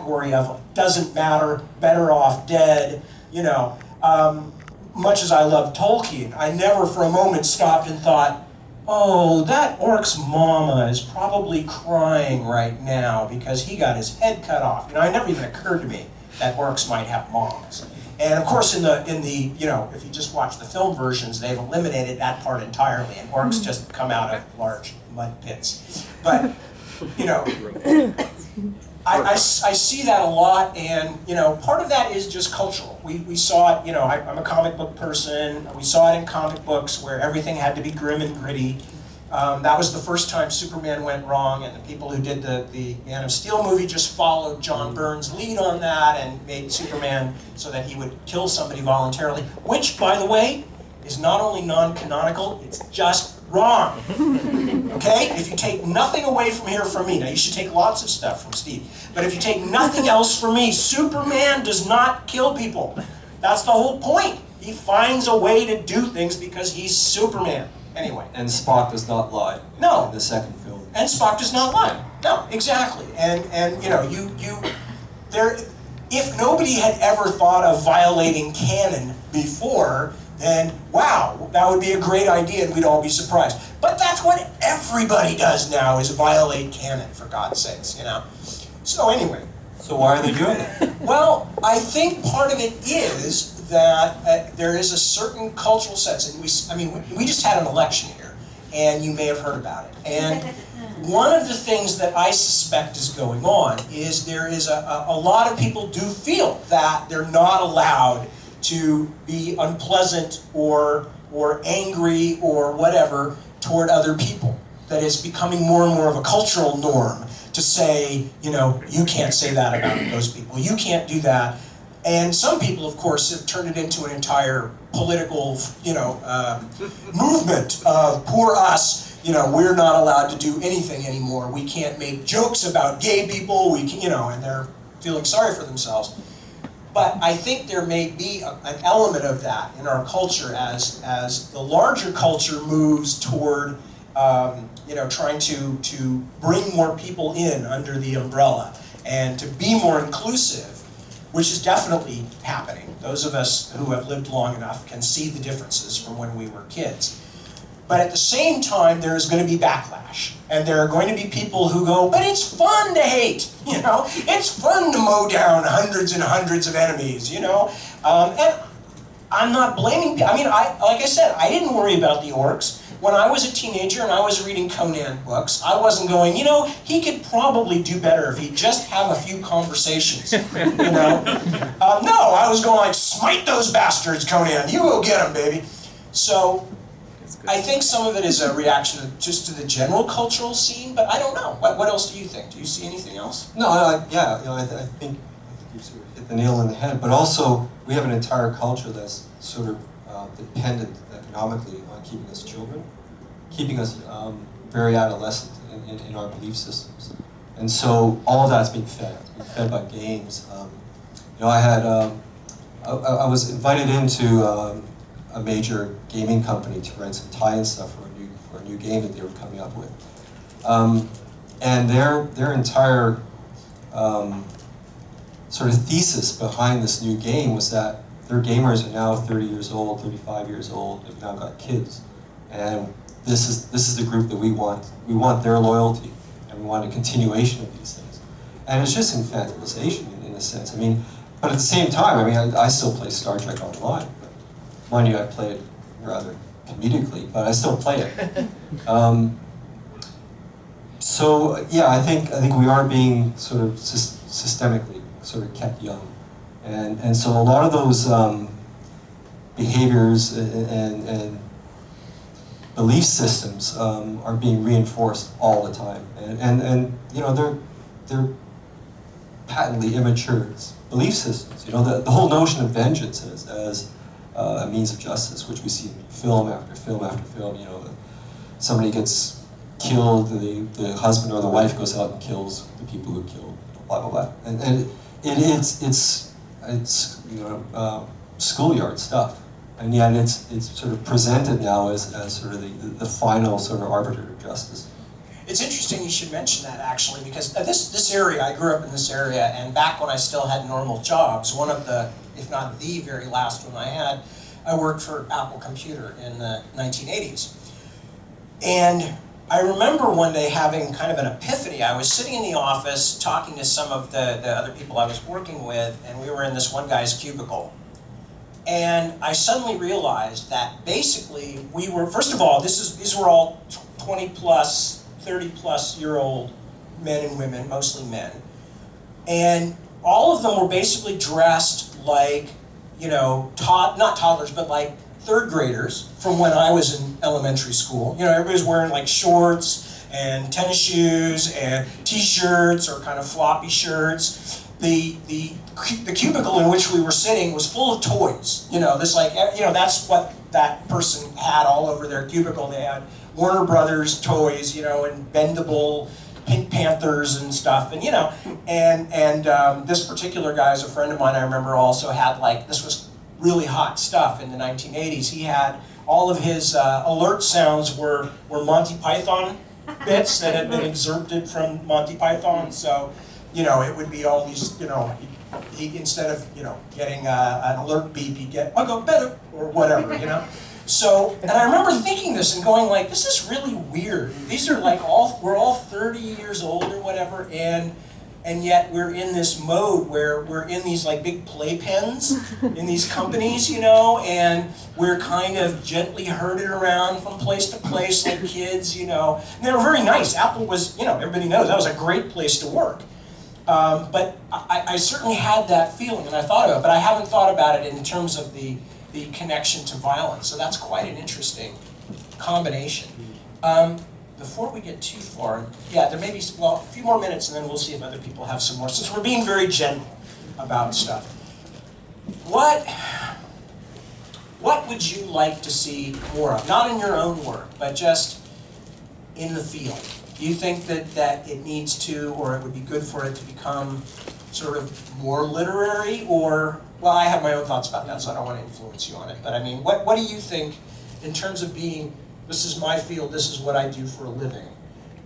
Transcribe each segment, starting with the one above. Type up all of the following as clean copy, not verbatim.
allegory of doesn't matter, better off dead, you know. Much as I love Tolkien, I never for a moment stopped and thought, oh, that orc's mama is probably crying right now because he got his head cut off. You know, it never even occurred to me that orcs might have moms. And of course, in the you know, if you just watch the film versions, they've eliminated that part entirely, and orcs just come out of large mud pits. But you know, I see that a lot, and you know, part of that is just cultural. We saw it. You know, I'm a comic book person. We saw it in comic books where everything had to be grim and gritty. That was the first time Superman went wrong, and the people who did the Man of Steel movie just followed John Byrne's lead on that and made Superman so that he would kill somebody voluntarily, which, by the way, is not only non-canonical, it's just wrong. Okay? If you take nothing away from here from me, now you should take lots of stuff from Steve, but if you take nothing else from me, Superman does not kill people. That's the whole point. He finds a way to do things because he's Superman. Anyway. And Spock does not lie. No. In the second film. And Spock does not lie. No, exactly. And you know, if nobody had ever thought of violating canon before, then wow, that would be a great idea and we'd all be surprised. But that's what everybody does now, is violate canon, for God's sakes, you know. So anyway. So why are they doing it? Well, I think part of it is that there is a certain cultural sense, and we just had an election here, and you may have heard about it. And one of the things that I suspect is going on is there is a lot of people do feel that they're not allowed to be unpleasant or angry or whatever toward other people. That it's becoming more and more of a cultural norm to say, you know, you can't say that about those people, you can't do that. And some people, of course, have turned it into an entire political, you know, movement of poor us. You know, we're not allowed to do anything anymore. We can't make jokes about gay people. We can, you know, and they're feeling sorry for themselves. But I think there may be an element of that in our culture as the larger culture moves toward, you know, trying to bring more people in under the umbrella and to be more inclusive. Which is definitely happening. Those of us who have lived long enough can see the differences from when we were kids. But at the same time, there is going to be backlash. And there are going to be people who go, but it's fun to hate, you know? It's fun to mow down hundreds and hundreds of enemies, you know? And I'm not blaming people. I mean, like I said, I didn't worry about the orcs. When I was a teenager and I was reading Conan books, I wasn't going, you know, he could probably do better if he'd just have a few conversations, you know? No, I was going like, smite those bastards, Conan, you go get them, baby. So I think some of it is a reaction just to the general cultural scene, but I don't know. What else do you think? Do you see anything else? No, yeah, you know, I think you sort of hit the nail on the head, but also we have an entire culture that's sort of dependent economically on keeping us children, keeping us very adolescent in our belief systems. And so all of that's being fed by games. You know, I was invited into a major gaming company to write some tie-in stuff for a new game that they were coming up with. And their entire sort of thesis behind this new game was that their gamers are now 30 years old, 35 years old, they've now got kids. And this is the group that we want. We want their loyalty, and we want a continuation of these things. And it's just infantilization in a sense. I mean, but at the same time, I mean, I still play Star Trek Online. But mind you, I play it rather comedically, but I still play it. So yeah, I think we are being sort of systemically sort of kept young. And so a lot of those behaviors and belief systems are being reinforced all the time. And you know, they're patently immature belief systems. You know, the whole notion of vengeance as a means of justice, which we see in film after film after film. You know, somebody gets killed, the husband or the wife goes out and kills the people who killed, blah blah blah. And it's you know, schoolyard stuff, and yet it's sort of presented now as sort of the final sort of arbiter of justice. It's interesting you should mention that, actually, because this area, I grew up in this area, and back when I still had normal jobs, one of the, if not the very last one I had, I worked for Apple Computer in the 1980s. And I remember one day having kind of an epiphany. I was sitting in the office talking to some of the other people I was working with, and we were in this one guy's cubicle. And I suddenly realized that basically we were, first of all, these were all 20 plus, 30 plus year old men and women, mostly men. And all of them were basically dressed like, you know, not toddlers, but like third graders from when I was in elementary school. You know, everybody's wearing like shorts and tennis shoes and t-shirts or kind of floppy shirts. The cubicle in which we were sitting was full of toys. You know, this like, you know, that's what that person had all over their cubicle. They had Warner Brothers toys, you know, and bendable Pink Panthers and stuff, and you know, and this particular guy is a friend of mine. I remember also had like, this was really hot stuff in the 1980s. He had all of his alert sounds were Monty Python bits that had been excerpted from Monty Python. So, you know, it would be all these, you know, he instead of, you know, getting an alert beep, he'd get, I'll go better, or whatever, you know. So, and I remember thinking this and going like, this is really weird. These are like we're all 30 years old or whatever, and yet we're in this mode where we're in these like big playpens in these companies, you know, and we're kind of gently herded around from place to place like kids, you know. And they were very nice. Apple was, you know, everybody knows that was a great place to work. But I certainly had that feeling, and I thought about it, but I haven't thought about it in terms of the connection to violence. So that's quite an interesting combination. Before we get too far, yeah, there may be, well, a few more minutes and then we'll see if other people have some more, since we're being very general about stuff. What would you like to see more of? Not in your own work, but just in the field. Do you think that it needs to, or it would be good for it to become sort of more literary, or, well, I have my own thoughts about that, so I don't want to influence you on it, but I mean, what do you think in terms of being, this is my field, this is what I do for a living?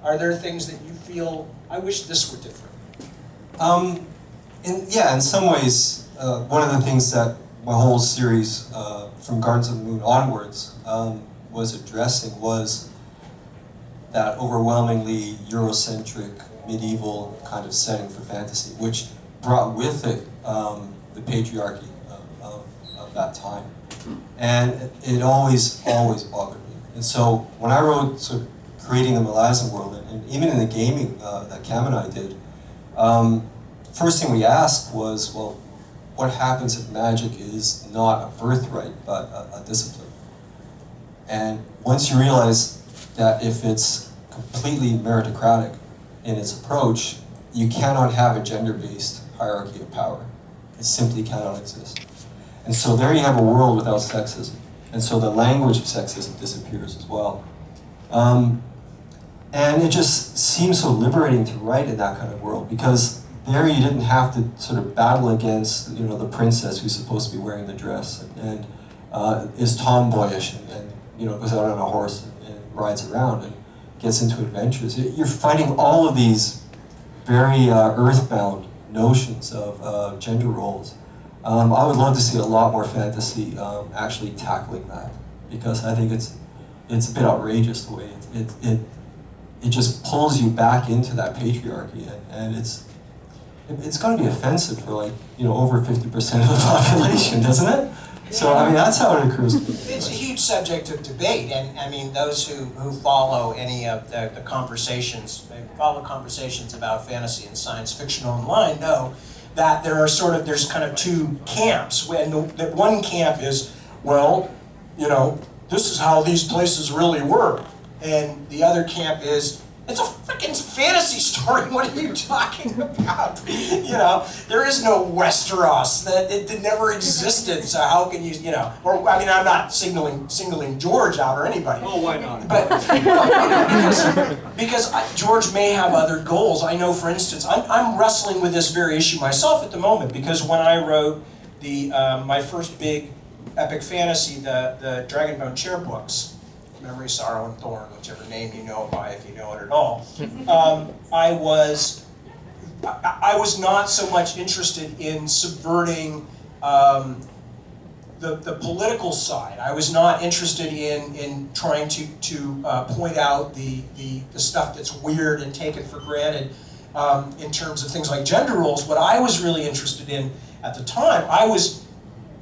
Are there things that you feel, I wish this were different? In some ways, one of the things that my whole series, from Gardens of the Moon onwards, was addressing was that overwhelmingly Eurocentric, medieval kind of setting for fantasy, which brought with it the patriarchy of that time. And it always bothered me. And so when I wrote sort of creating the Malazan world, and even in the gaming that Cam and I did, first thing we asked was, well, what happens if magic is not a birthright, but a discipline? And once you realize that if it's completely meritocratic in its approach, you cannot have a gender-based hierarchy of power. It simply cannot exist. And so there you have a world without sexism. And so the language of sexism disappears as well. And it just seems so liberating to write in that kind of world, because there you didn't have to sort of battle against, you know, the princess who's supposed to be wearing the dress and is tomboyish and you know, goes out on a horse and rides around and gets into adventures. You're fighting all of these very earthbound notions of gender roles. I would love to see a lot more fantasy actually tackling that, because I think it's a bit outrageous the way it just pulls you back into that patriarchy, and it's going to be offensive for, like, you know, over 50% of the population, doesn't it? So I mean, that's how it occurs to me. It's a huge subject of debate, and I mean, those who follow any of the conversations, they follow conversations about fantasy and science fiction online, know that there's kind of two camps. When the one camp is, well, you know, this is how these places really work, and the other camp is, it's a freaking fantasy story. What are you talking about? You know, there is no Westeros. That it never existed. So how can you, you know? Or I mean, I'm not singling George out or anybody. Oh, why not? But you know, because George may have other goals. I know, for instance, I'm wrestling with this very issue myself at the moment, because when I wrote my first big epic fantasy, the Dragonbone Chair books, Memory, Sorrow, and Thorn, whichever name you know it by, if you know it at all. I was not so much interested in subverting the political side. I was not interested in trying to point out the stuff that's weird and taken for granted in terms of things like gender roles. What I was really interested in at the time,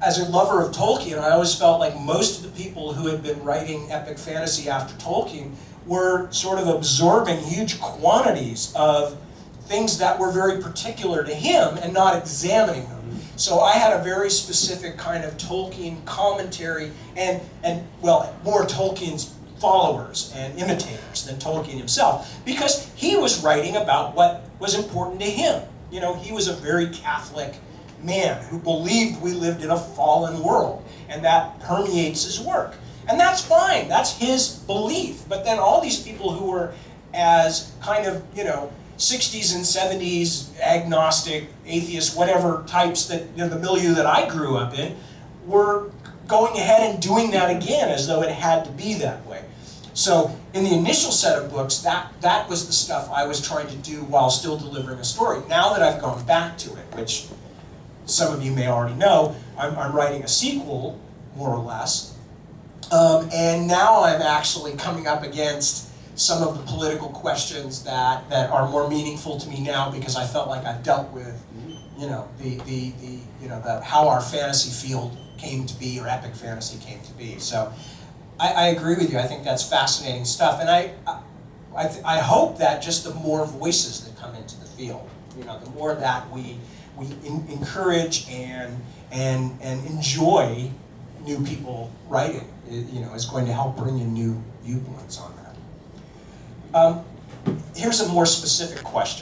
as a lover of Tolkien, I always felt like most of the people who had been writing epic fantasy after Tolkien were sort of absorbing huge quantities of things that were very particular to him and not examining them. So I had a very specific kind of Tolkien commentary and well, more Tolkien's followers and imitators than Tolkien himself, because he was writing about what was important to him. You know, he was a very Catholic man who believed we lived in a fallen world, and that permeates his work. And that's fine, that's his belief. But then all these people who were as kind of, you know, 60s and 70s agnostic, atheist, whatever types that, you know, the milieu that I grew up in, were going ahead and doing that again as though it had to be that way. So in the initial set of books, that was the stuff I was trying to do while still delivering a story. Now that I've gone back to it, which some of you may already know, I'm writing a sequel, more or less, and now I'm actually coming up against some of the political questions that are more meaningful to me now, because I felt like I've dealt with, you know, how our fantasy field came to be, or epic fantasy came to be. So I agree with you. I think that's fascinating stuff, and I hope that just the more voices that come into the field, you know, the more that we encourage and enjoy new people writing, you know, is going to help bring in new viewpoints on that. Here's a more specific question.